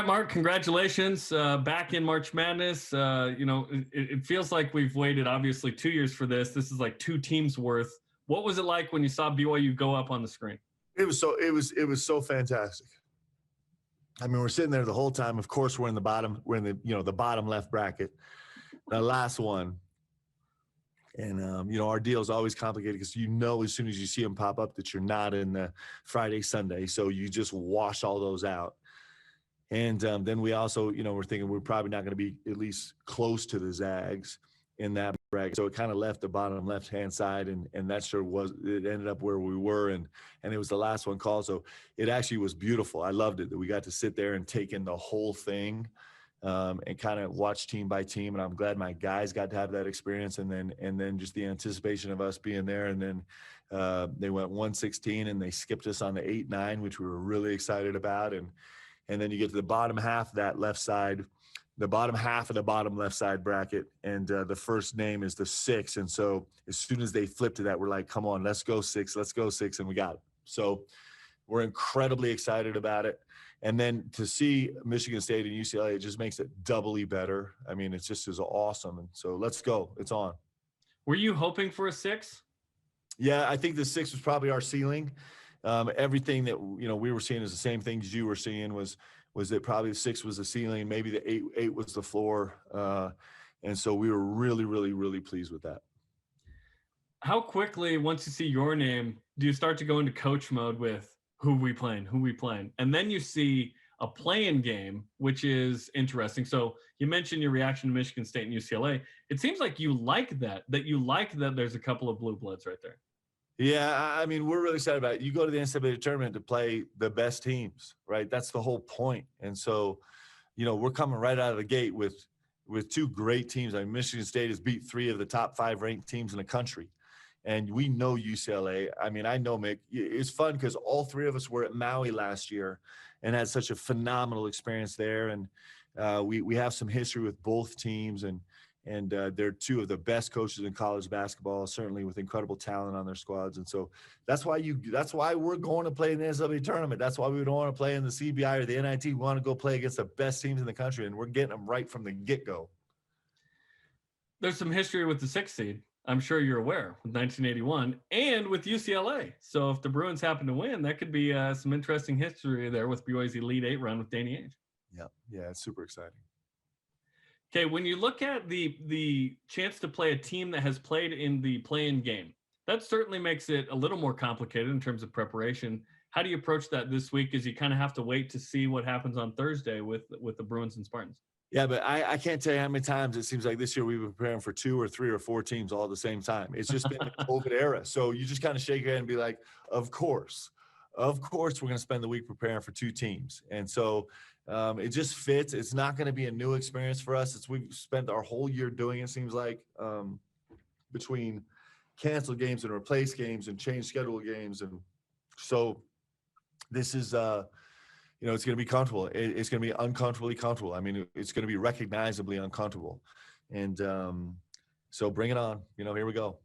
Mark, congratulations. Back in March Madness. It feels like we've waited obviously 2 years for this. This is like two teams worth. What was it like when you saw BYU go up on the screen? It was so fantastic. I mean, we're sitting there the whole time. Of course, we're in the the bottom left bracket, the last one. And, our deal is always complicated because as soon as you see them pop up that you're not in the Friday, Sunday. So you just wash all those out. And then we also, we're thinking we're probably not going to be at least close to the Zags in that bracket. So it kind of left the bottom left-hand side, and that sure was – it ended up where we were, and it was the last one called. So it actually was beautiful. I loved it that we got to sit there and take in the whole thing. And kind of watch team by team, and I'm glad my guys got to have that experience, and then just the anticipation of us being there, and then they went 116 and they skipped us on the 8-9, which we were really excited about, and then you get to the bottom half of that left side, the bottom half of the bottom left side bracket, and the first name is the 6, and so as soon as they flipped to that, we're like, come on, let's go 6, and we got it. So we're incredibly excited about it. And then to see Michigan State and UCLA, it just makes it doubly better. I mean, it's just as awesome. And so let's go. It's on. Were you hoping for a 6? Yeah, I think the 6 was probably our ceiling. Everything that, we were seeing is the same things you were seeing was that probably the 6 was the ceiling. Maybe the 8 was the floor. And so we were really, really, really pleased with that. How quickly, once you see your name, do you start to go into coach mode with, who we playing? And then you see a play-in game, which is interesting. So you mentioned your reaction to Michigan State and UCLA. It seems like you like that there's a couple of blue bloods right there. Yeah, I mean, we're really excited about it. You go to the NCAA tournament to play the best teams, right? That's the whole point. And so, we're coming right out of the gate with two great teams. I mean, Michigan State has beat 3 of the top 5 ranked teams in the country. And we know UCLA. I mean, I know, Mick. It's fun because all 3 of us were at Maui last year and had such a phenomenal experience there. And we have some history with both teams, and they're 2 of the best coaches in college basketball, certainly with incredible talent on their squads. And so that's why we're going to play in the NCAA tournament. That's why we don't want to play in the CBI or the NIT. We want to go play against the best teams in the country, and we're getting them right from the get-go. There's some history with the 6th seed. I'm sure you're aware, with 1981 and with UCLA. So if the Bruins happen to win, that could be some interesting history there with BYU's Elite 8 run with Danny Ainge. Yeah, it's super exciting. Okay, when you look at the chance to play a team that has played in the play-in game, that certainly makes it a little more complicated in terms of preparation. How do you approach that this week, as you kind of have to wait to see what happens on Thursday with the Bruins and Spartans? Yeah, but I can't tell you how many times it seems like this year we've been preparing for 2 or 3 or 4 teams all at the same time. It's just been the COVID era. So you just kind of shake your head and be like, of course, we're going to spend the week preparing for 2 teams. And so it just fits. It's not going to be a new experience for us. We've spent our whole year doing it, seems like, between canceled games and replaced games and change schedule games. And so this is it's going to be comfortable. It's going to be uncomfortably comfortable. I mean, it's going to be recognizably uncomfortable. And so bring it on. Here we go.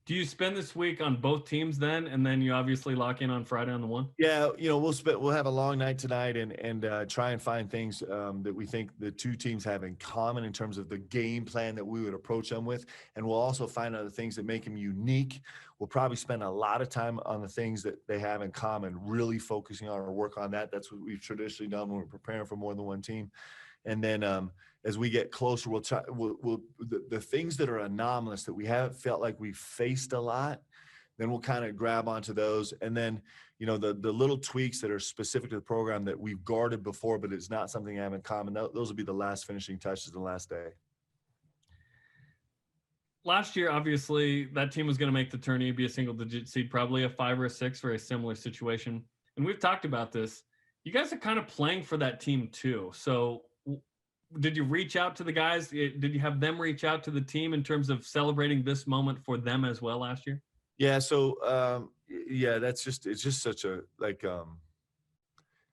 Do you spend this week on both teams then, and then you obviously lock in on Friday on the one? Yeah, we'll have a long night tonight and try and find things that we think the 2 teams have in common in terms of the game plan that we would approach them with, and we'll also find out the things that make them unique. We'll probably spend a lot of time on the things that they have in common, really focusing on our work on that. That's what we've traditionally done when we're preparing for more than one team. And then as we get closer, we'll try the things that are anomalous that we haven't felt like we've faced a lot, then we'll kind of grab onto those. And then, the little tweaks that are specific to the program that we've guarded before, but it's not something I have in common, those will be the last finishing touches the last day. Last year, obviously, that team was going to make the tourney, be a single-digit seed, probably a 5 or a 6, very similar situation. And we've talked about this. You guys are kind of playing for that team too. So did you reach out to the guys? Did you have them reach out to the team in terms of celebrating this moment for them as well last year? Yeah. So, it's just such a,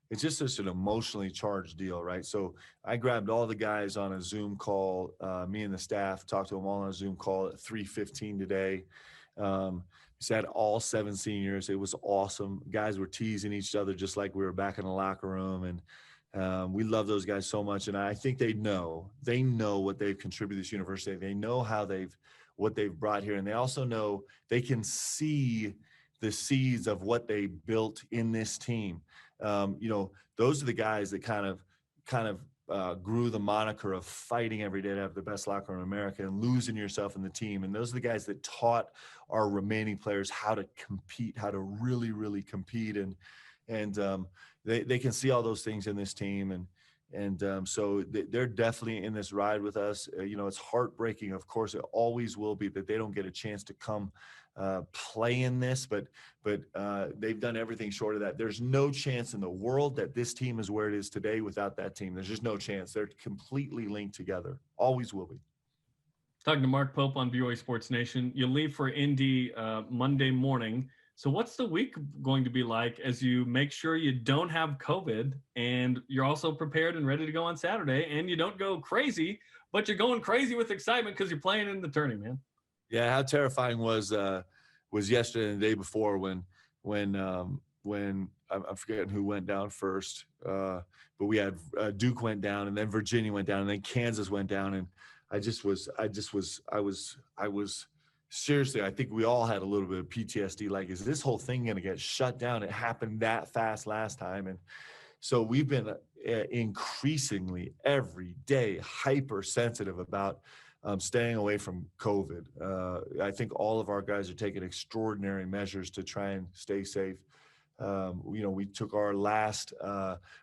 it's just such an emotionally charged deal, right? So I grabbed all the guys on a Zoom call, me and the staff talked to them all on a Zoom call at 3:15 today. Said all 7 seniors. It was awesome. Guys were teasing each other just like we were back in the locker room. And We love those guys so much, and I think they know what they've contributed to this university. They know what they've brought here, and they also know they can see the seeds of what they built in this team. Those are the guys that kind of grew the moniker of fighting every day to have the best locker room in America and losing yourself in the team. And those are the guys that taught our remaining players how to compete, how to really, really compete. And they can see all those things in this team. So they're definitely in this ride with us. It's heartbreaking. Of course, it always will be that they don't get a chance to come play in this, but they've done everything short of that. There's no chance in the world that this team is where it is today without that team. There's just no chance. They're completely linked together. Always will be. Talking to Mark Pope on BYU Sports Nation. You leave for Indy Monday morning. So what's the week going to be like as you make sure you don't have COVID and you're also prepared and ready to go on Saturday, and you don't go crazy, but you're going crazy with excitement because you're playing in the tourney, man? Yeah, how terrifying was yesterday and the day before when I'm forgetting who went down first, but we had Duke went down, and then Virginia went down, and then Kansas went down, and I was seriously, I think we all had a little bit of PTSD. Like, is this whole thing going to get shut down? It happened that fast last time, and so we've been increasingly every day hypersensitive about staying away from COVID. I think all of our guys are taking extraordinary measures to try and stay safe. We took our last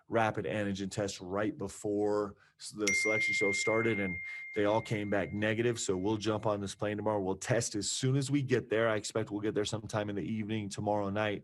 rapid antigen test right before the selection show started, and they all came back negative. So we'll jump on this plane tomorrow. We'll test as soon as we get there. I expect we'll get there sometime in the evening tomorrow night.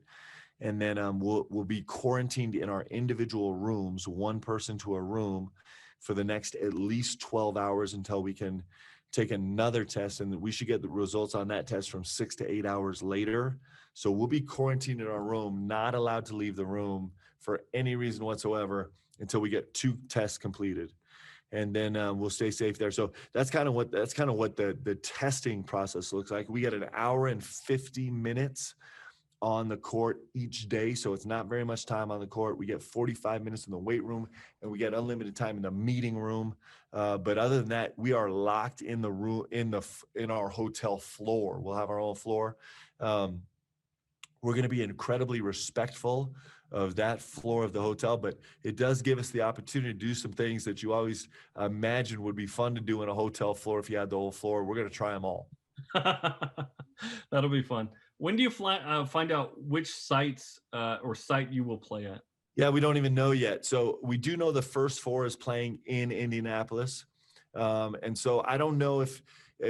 And then we'll be quarantined in our individual rooms, one person to a room, for the next at least 12 hours until we can take another test. And we should get the results on that test from 6 to 8 hours later. So we'll be quarantined in our room, not allowed to leave the room for any reason whatsoever until we get 2 tests completed. And then we'll stay safe there. So that's kind of what the testing process looks like. We get an hour and 50 minutes on the court each day. So it's not very much time on the court. We get 45 minutes in the weight room, and we get unlimited time in the meeting room. But other than that, we are locked in the room, in our hotel floor. We'll have our own floor. We're going to be incredibly respectful of that floor of the hotel, but it does give us the opportunity to do some things that you always imagine would be fun to do in a hotel floor if you had the whole floor. We're going to try them all. That'll be fun. When do you find out which site you will play at? Yeah, we don't even know yet. So we do know the first 4 is playing in Indianapolis. And so I don't know if,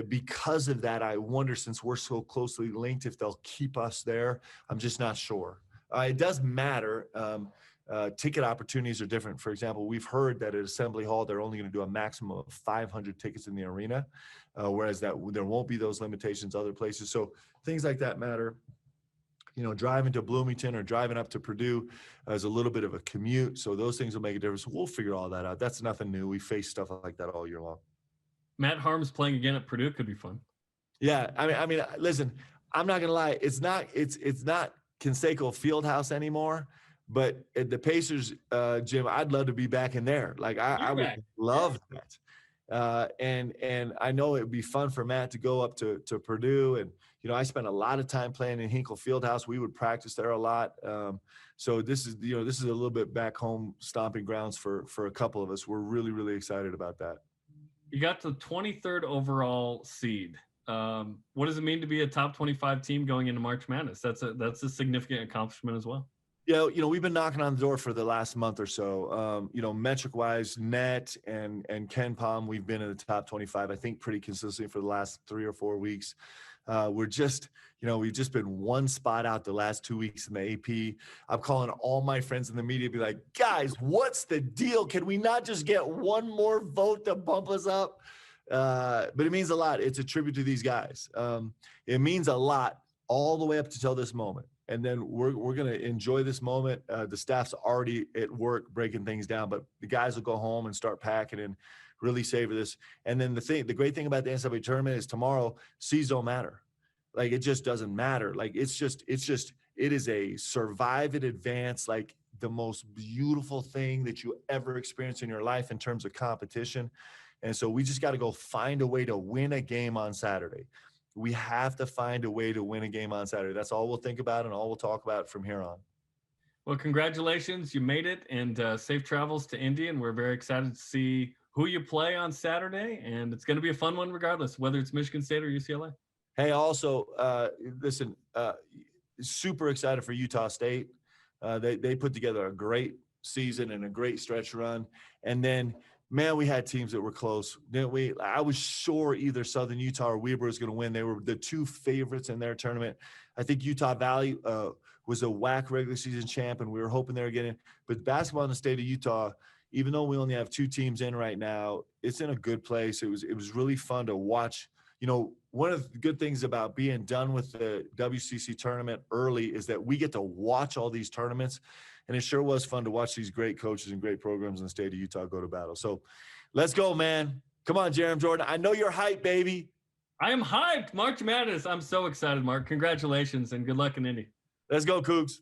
because of that, I wonder, since we're so closely linked, if they'll keep us there. I'm just not sure. It does matter. Ticket opportunities are different. For example, we've heard that at Assembly Hall, they're only going to do a maximum of 500 tickets in the arena, whereas that there won't be those limitations other places. So things like that matter. Driving to Bloomington or driving up to Purdue is a little bit of a commute. So those things will make a difference. We'll figure all that out. That's nothing new. We face stuff like that all year long. Matt Harms playing again at Purdue could be fun. Yeah. I mean, listen, I'm not going to lie. It's not Conseco Fieldhouse anymore, but at the Pacers, Jim, I'd love to be back in there. Like I would love that. And I know it would be fun for Matt to go up to Purdue. And, I spent a lot of time playing in Hinkle Fieldhouse. We would practice there a lot. So this is a little bit back home stomping grounds for a couple of us. We're really, really excited about that. You got the 23rd overall seed. What does it mean to be a top 25 team going into March Madness? That's a significant accomplishment as well. Yeah, we've been knocking on the door for the last month or so. Metric-wise, Net and Ken Palm, we've been in the top 25, I think, pretty consistently for the last 3 or 4 weeks. We're just, we've just been one spot out the last 2 weeks in the AP. I'm calling all my friends in the media, be like, guys, what's the deal? Can we not just get one more vote to bump us up? But it means a lot. It's a tribute to these guys. It means a lot all the way up until this moment. And then we're going to enjoy this moment. The staff's already at work breaking things down, but the guys will go home and start packing and really savor this. And then the great thing about the NCAA tournament is tomorrow, seeds don't matter. Like, it just doesn't matter. Like, it is a survive and advance, like, the most beautiful thing that you ever experience in your life in terms of competition. And so we just got to go find a way to win a game on Saturday. We have to find a way to win a game on Saturday. That's all we'll think about and all we'll talk about from here on. Well, congratulations. You made it, and safe travels to Indy. And we're very excited to see who you play on Saturday. And it's going to be a fun one regardless, whether it's Michigan State or UCLA. Hey, also, listen, super excited for Utah State. They put together a great season and a great stretch run. And then, man, we had teams that were close, didn't we? I was sure either Southern Utah or Weber was going to win. They were the two favorites in their tournament. I think Utah Valley was a WAC regular season champ, and we were hoping they were getting. But basketball in the state of Utah, even though we only have 2 teams in right now, it's in a good place. It was really fun to watch. You know, one of the good things about being done with the WCC tournament early is that we get to watch all these tournaments. And it sure was fun to watch these great coaches and great programs in the state of Utah go to battle. So let's go, man. Come on, Jerem Jordan. I know you're hyped, baby. I am hyped. March Madness. I'm so excited, Mark. Congratulations and good luck in Indy. Let's go, Cougs.